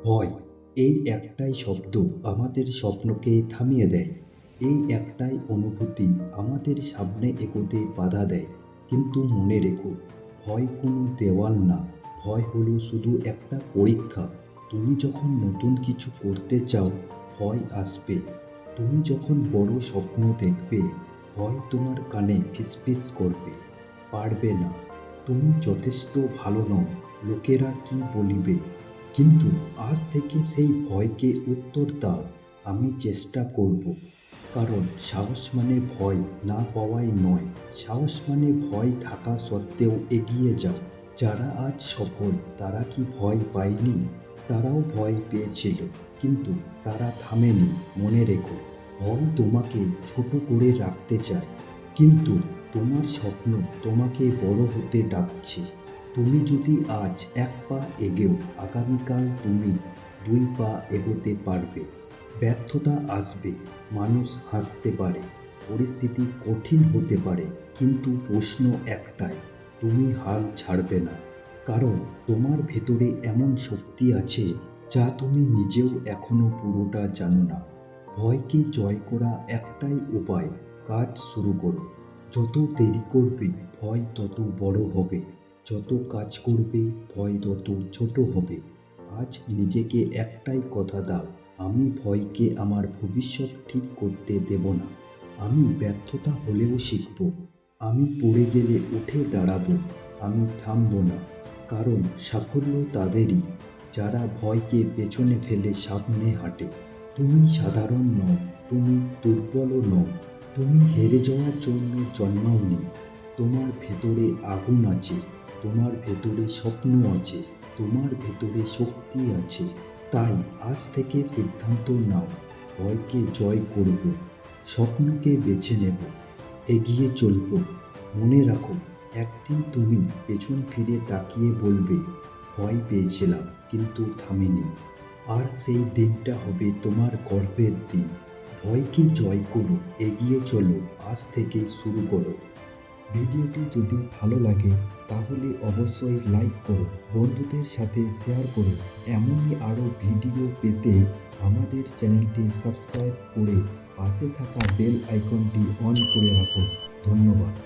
ভয়, এই একটাই শব্দ আমাদের স্বপ্নকে থামিয়ে দেয়। এই একটাই অনুভূতি আমাদের সামনে এগোতে বাধা দেয়। কিন্তু মনে রেখো, ভয় কোনো দেওয়াল না, ভয় হলো শুধু একটা পরীক্ষা। তুমি যখন নতুন কিছু করতে চাও, ভয় আসবে। তুমি যখন বড় স্বপ্ন দেখবে, ভয় তোমার কানে ফিসফিস করবে, পারবে না, তুমি যথেষ্ট ভালো নও, লোকেরা কি বলিবে। কিন্তু আজ থেকে সেই ভয়কে উত্তর দাও, আমি চেষ্টা করব। কারণ সাহস মানে ভয় না পাওয়াই নয়, সাহস মানে ভয় থাকা সত্ত্বেও এগিয়ে যাও। যারা আজ সফল তারা কি ভয় পায়নি? তারাও ভয় পেয়েছিল, কিন্তু তারা থামেনি। মনে রেখো, ভয় তোমাকে ছোট করে রাখতে চায়, কিন্তু তোমার স্বপ্ন তোমাকে বড় হতে ডাকছে। তুমি যদি আজ এক পা এগোও, আগামীকাল তুমি 2 পা এগোতে পারবে। ব্যর্থতা আসবে, মানুষ হাসতে পারে, পরিস্থিতি কঠিন হতে পারে, কিন্তু প্রশ্ন একটাই, তুমি হাল ছাড়বে না। কারণ তোমার ভেতরে এমন শক্তি আছে যা তুমি নিজেও এখনো পুরোটা জানো না। ভয়কে জয় করা একটাই উপায়, কাজ শুরু করো। যত দেরি করবে ভয় তত বড় হবে, যত কাজ করবে ভয় তত ছোট হবে। আজ নিজেকে একটাই কথা দাও, আমি ভয়কে আমার ভবিষ্যৎ ঠিক করতে দেব না। আমি ব্যর্থতা হলেও শিখব, আমি পড়ে গেলে উঠে দাঁড়াবো, আমি থামব না। কারণ সাফল্য তাদেরই যারা ভয়কে পেছনে ফেলে সামনে হাঁটে। তুমি সাধারণ নও, তুমি দুর্বলও নও, তুমি হেরে যাওয়ার জন্য জন্মাওনি। তোমার ভেতরে আগুন আছে, তোমার ভেতরে স্বপ্ন আছে, তোমার ভেতরে শক্তি আছে। তাই আজ থেকে সিদ্ধান্ত নাও, ভয়কে জয় করব, স্বপ্নকে বেছে নেব, এগিয়ে চলব। মনে রাখো, একদিন তুমি পেছন ফিরে তাকিয়ে বলবে, ভয় পেয়েছিলাম কিন্তু থামিনি। আর সেই দিনটা হবে তোমার গর্বের দিন। ভয়কে জয় করো, এগিয়ে চলো, আজ থেকে শুরু করো। ভিডিওটি যদি ভালো লাগে তাহলে অবশ্যই লাইক করো, বন্ধুদের সাথে শেয়ার করো। এমনই আরও ভিডিও পেতে আমাদের চ্যানেলটি সাবস্ক্রাইব করে পাশে থাকা বেল আইকনটি অন করে রাখুন। ধন্যবাদ।